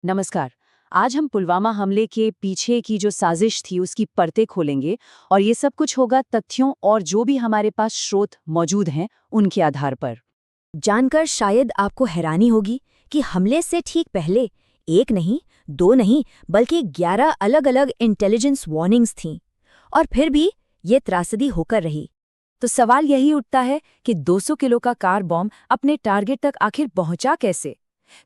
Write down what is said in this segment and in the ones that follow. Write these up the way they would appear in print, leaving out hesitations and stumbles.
नमस्कार। आज हम पुलवामा हमले के पीछे की जो साजिश थी उसकी परतें खोलेंगे और ये सब कुछ होगा तथ्यों और जो भी हमारे पास स्रोत मौजूद हैं उनके आधार पर। जानकर शायद आपको हैरानी होगी कि हमले से ठीक पहले एक नहीं, दो नहीं, बल्कि 11 अलग-अलग इंटेलिजेंस वार्निंग्स थीं। और फिर भी ये त्रासदी होकर रही। तो सवाल यही उठता है कि 200 किलो का कार बॉम्ब अपने टारगेट तक आखिर पहुंचा कैसे?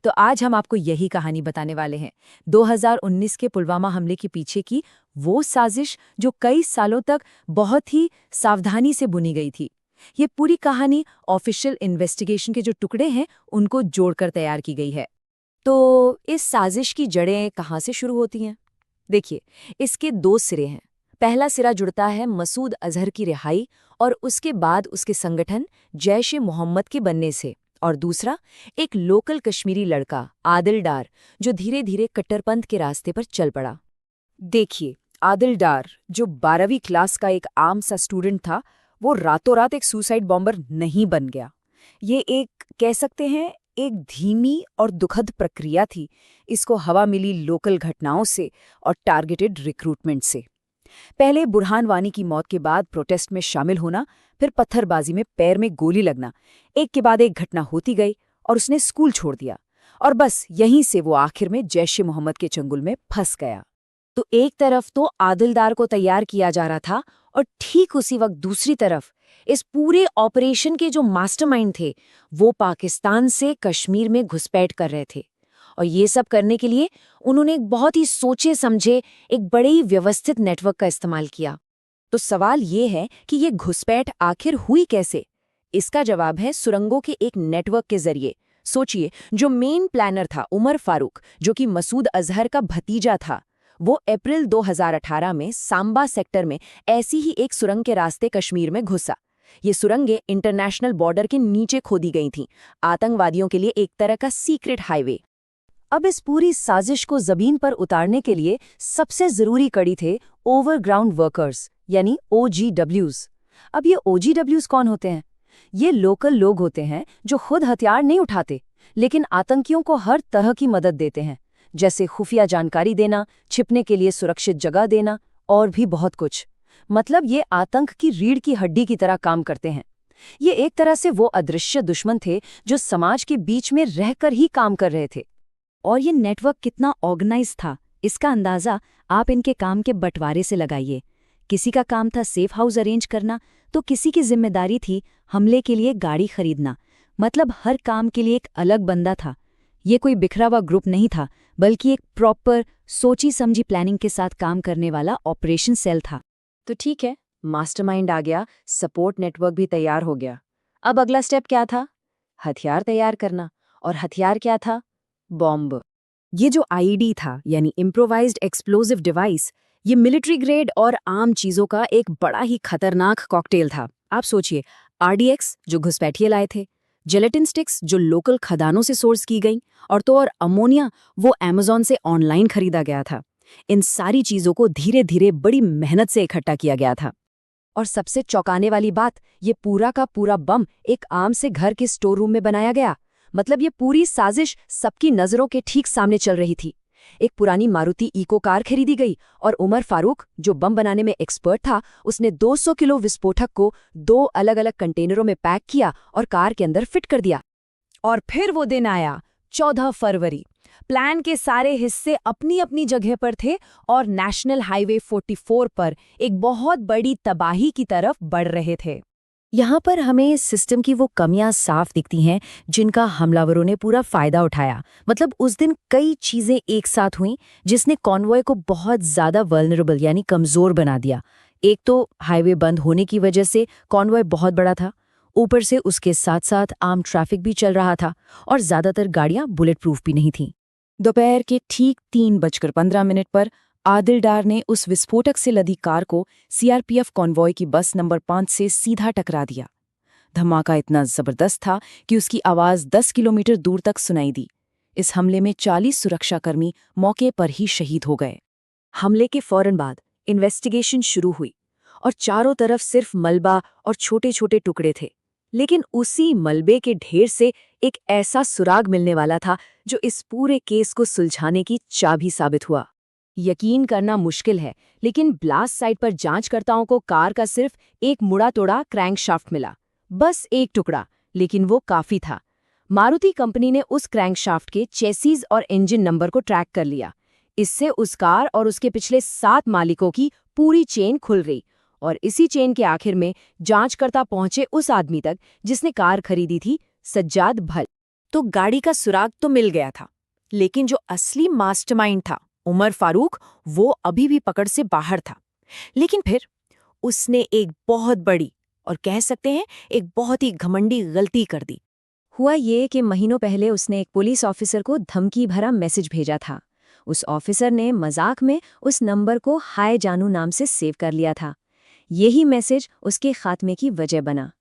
तो आज हम आपको यही कहानी बताने वाले हैं। 2019 के पुलवामा हमले के पीछे की वो साजिश जो कई सालों तक बहुत ही सावधानी से बुनी गई थी। ये पूरी कहानी ऑफिशियल इन्वेस्टिगेशन के जो टुकड़े हैं उनको जोड़कर तैयार की गई है। तो इस साजिश की जड़ें कहाँ से शुरू होती हैं? देखिए, इसके दो सिरे हैं। पहला सिरा जुड़ता है मसूद अजहर की रिहाई और उसके बाद उसके संगठन जैश-ए-मोहम्मद के बनने से, और दूसरा एक लोकल कश्मीरी लड़का आदिल डार जो धीरे धीरे कट्टरपंथ के रास्ते पर चल पड़ा। देखिए, आदिल डार जो 12वीं क्लास का एक आम सा स्टूडेंट था, वो रातों रात एक सुसाइड बॉम्बर नहीं बन गया। ये एक कह सकते हैं एक धीमी और दुखद प्रक्रिया थी। इसको हवा मिली लोकल घटनाओं से और टारगेटेड रिक्रूटमेंट से। पहले बुरहान वानी की मौत के बाद प्रोटेस्ट में शामिल होना, फिर पत्थरबाजी में पैर में गोली लगना, एक के बाद एक घटना होती गई और उसने स्कूल छोड़ दिया। और बस यहीं से वो आखिर में जैश-ए-मोहम्मद के चंगुल में फंस गया। तो एक तरफ तो आदिलदार को तैयार किया जा रहा था और ठीक उसी वक्त दूसरी तरफ इस पूरे ऑपरेशन के जो मास्टरमाइंड थे वो पाकिस्तान से कश्मीर में घुसपैठ कर रहे थे। और ये सब करने के लिए उन्होंने एक बहुत ही सोचे समझे एक बड़े ही व्यवस्थित नेटवर्क का इस्तेमाल किया। तो सवाल ये है कि ये घुसपैठ आखिर हुई कैसे? इसका जवाब है सुरंगों के एक नेटवर्क के जरिए। सोचिए, जो मेन प्लानर था उमर फारूक, जो कि मसूद अजहर का भतीजा था, वो अप्रैल 2018 में सांबा सेक्टर में ऐसी ही एक सुरंग के रास्ते कश्मीर में घुसा। ये सुरंगें इंटरनेशनल बॉर्डर के नीचे खोदी गई थीं, आतंकवादियों के लिए एक तरह का सीक्रेट हाईवे। अब इस पूरी साजिश को जमीन पर उतारने के लिए सबसे जरूरी कड़ी थे ओवरग्राउंड वर्कर्स, यानी OGWs। अब ये OGWs कौन होते हैं? ये लोकल लोग होते हैं जो खुद हथियार नहीं उठाते, लेकिन आतंकियों को हर तरह की मदद देते हैं, जैसे खुफिया जानकारी देना, छिपने के लिए सुरक्षित जगह देना और भी बहुत कुछ। मतलब ये आतंक की रीढ़ की हड्डी की तरह काम करते हैं। ये एक तरह से वो अदृश्य दुश्मन थे जो समाज के बीच में रहकर ही काम कर रहे थे। और ये नेटवर्क कितना ऑर्गेनाइज था, इसका अंदाज़ा आप इनके काम के बंटवारे से लगाइए। किसी का काम था सेफ हाउस अरेंज करना, तो किसी की जिम्मेदारी थी हमले के लिए गाड़ी खरीदना। मतलब हर काम के लिए एक अलग बंदा था। ये कोई बिखरा हुआ ग्रुप नहीं था, बल्कि एक प्रॉपर सोची समझी प्लानिंग के साथ काम करने वाला ऑपरेशन सेल था। तो ठीक है, मास्टरमाइंड आ गया, सपोर्ट नेटवर्क भी तैयार हो गया। अब अगला स्टेप क्या था? हथियार तैयार करना। और हथियार क्या था? बॉम्ब। ये जो आईईडी था, यानी इम्प्रोवाइज्ड एक्सप्लोसिव डिवाइस, ये मिलिट्री ग्रेड और आम चीजों का एक बड़ा ही खतरनाक कॉकटेल था। आप सोचिए, RDX जो घुसपैठिए लाए थे, जेलेटिन स्टिक्स जो लोकल खदानों से सोर्स की गई, और अमोनिया वो अमेज़न से ऑनलाइन खरीदा गया था। इन सारी चीजों को धीरे धीरे बड़ी मेहनत से इकट्ठा किया गया था। और सबसे चौंकाने वाली बात, ये पूरा का पूरा बम एक आम से घर के स्टोर रूम में बनाया गया। मतलब ये पूरी साजिश सबकी नजरों के ठीक सामने चल रही थी। एक पुरानी मारुति इको कार खरीदी गई और उमर फारूक, जो बम बनाने में एक्सपर्ट था, उसने 200 किलो विस्फोटक को 2 अलग-अलग कंटेनरों में पैक किया और कार के अंदर फिट कर दिया। और फिर वो दिन आया, 14 फरवरी। प्लान के सारे हिस्से अपनी अपनी जगह पर थे और नेशनल हाईवे 44 पर एक बहुत बड़ी तबाही की तरफ बढ़ रहे थे। यहाँ पर हमें इस सिस्टम की वो कमियां साफ दिखती हैं जिनका हमलावरों ने पूरा फायदा उठाया। मतलब उस दिन कई चीजें एक साथ हुईं जिसने कॉन्वॉय को बहुत ज्यादा वल्नरेबल यानी कमजोर बना दिया। एक तो हाईवे बंद होने की वजह से कॉन्वॉय बहुत बड़ा था, ऊपर से उसके साथ साथ आम ट्रैफिक भी चल रहा था और ज्यादातर गाड़ियां बुलेट प्रूफ भी नहीं थीं। दोपहर के ठीक 3:15 पर आदिल डार ने उस विस्फोटक से लदी कार को CRPF कॉन्वॉय की बस नंबर 5 से सीधा टकरा दिया। धमाका इतना जबरदस्त था कि उसकी आवाज 10 किलोमीटर दूर तक सुनाई दी। इस हमले में 40 सुरक्षाकर्मी मौके पर ही शहीद हो गए। हमले के फौरन बाद इन्वेस्टिगेशन शुरू हुई और चारों तरफ सिर्फ मलबा और छोटे छोटे टुकड़े थे। लेकिन उसी मलबे के ढेर से एक ऐसा सुराग मिलने वाला था जो इस पूरे केस को सुलझाने की चाबी साबित हुआ। यकीन करना मुश्किल है, लेकिन ब्लास्ट साइट पर जांचकर्ताओं को कार का सिर्फ एक मुड़ा तोड़ा क्रैंकशाफ्ट मिला। बस एक टुकड़ा, लेकिन वो काफी था। मारुति कंपनी ने उस क्रैंकशाफ्ट के चेसीज और इंजन नंबर को ट्रैक कर लिया। इससे उस कार और उसके पिछले 7 मालिकों की पूरी चेन खुल गई, और इसी चेन के आखिर में जांचकर्ता पहुंचे उस आदमी तक जिसने कार खरीदी थी, सज्जाद भल। तो गाड़ी का सुराग तो मिल गया था, लेकिन जो असली मास्टरमाइंड था, उमर फारूक, वो अभी भी पकड़ से बाहर था। लेकिन फिर उसने एक बहुत बड़ी और कह सकते हैं एक बहुत ही घमंडी गलती कर दी। हुआ ये कि महीनों पहले उसने एक पुलिस ऑफिसर को धमकी भरा मैसेज भेजा था। उस ऑफिसर ने मजाक में उस नंबर को हाय जानू नाम से सेव कर लिया था। यही मैसेज उसके खात्मे की वजह बना।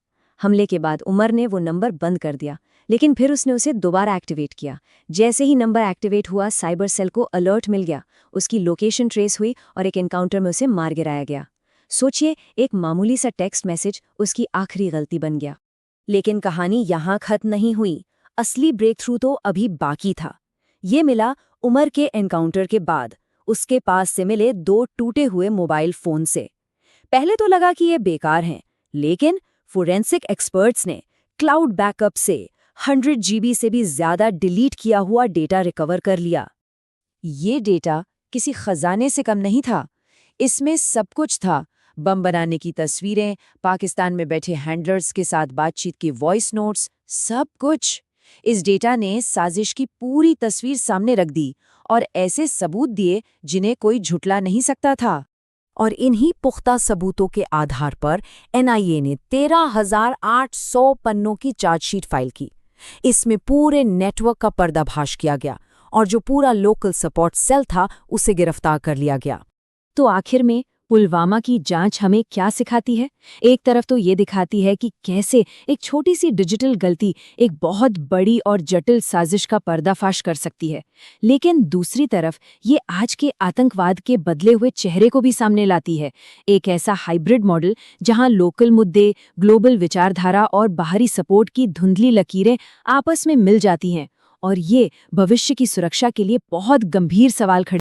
हमले के बाद उमर ने वो नंबर बंद कर दिया, लेकिन फिर उसने उसे दोबारा एक्टिवेट किया। जैसे ही नंबर एक्टिवेट हुआ, साइबर सेल को अलर्ट मिल गया, उसकी लोकेशन ट्रेस हुई और एक एनकाउंटर में उसे मार गिराया गया। सोचिए, एक मामूली सा टेक्स्ट मैसेज उसकी आखिरी गलती बन गया। लेकिन कहानी यहाँ खत्म नहीं हुई। असली ब्रेक थ्रू तो अभी बाकी था। ये मिला उमर के एनकाउंटर के बाद उसके पास से मिले 2 टूटे हुए मोबाइल फोन से। पहले तो लगा कि ये बेकार हैं, लेकिन फोरेंसिक एक्सपर्ट्स ने क्लाउड बैकअप से 100 GB से भी ज्यादा डिलीट किया हुआ डेटा रिकवर कर लिया। ये डेटा किसी खजाने से कम नहीं था। इसमें सब कुछ था। बम बनाने की तस्वीरें, पाकिस्तान में बैठे हैंडलर्स के साथ बातचीत की वॉइस नोट्स, सब कुछ। इस डेटा ने साजिश की पूरी तस्वीर सामने रख दी और ऐसे सबूत दिए जिन्हें कोई झुटला नहीं सकता था। और इन्हीं पुख्ता सबूतों के आधार पर NIA ने 13,800 पन्नों की चार्जशीट फाइल की। इसमें पूरे नेटवर्क का पर्दाफाश किया गया और जो पूरा लोकल सपोर्ट सेल था उसे गिरफ्तार कर लिया गया। तो आखिर में पुलवामा की जांच हमें क्या सिखाती है? एक तरफ तो ये दिखाती है कि कैसे एक छोटी सी डिजिटल गलती एक बहुत बड़ी और जटिल साजिश का पर्दाफाश कर सकती है, लेकिन दूसरी तरफ ये आज के आतंकवाद के बदले हुए चेहरे को भी सामने लाती है। एक ऐसा हाइब्रिड मॉडल जहां लोकल मुद्दे, ग्लोबल विचारधारा और बाहरी सपोर्ट की धुंधली लकीरें आपस में मिल जाती हैं, और ये भविष्य की सुरक्षा के लिए बहुत गंभीर सवाल खड़े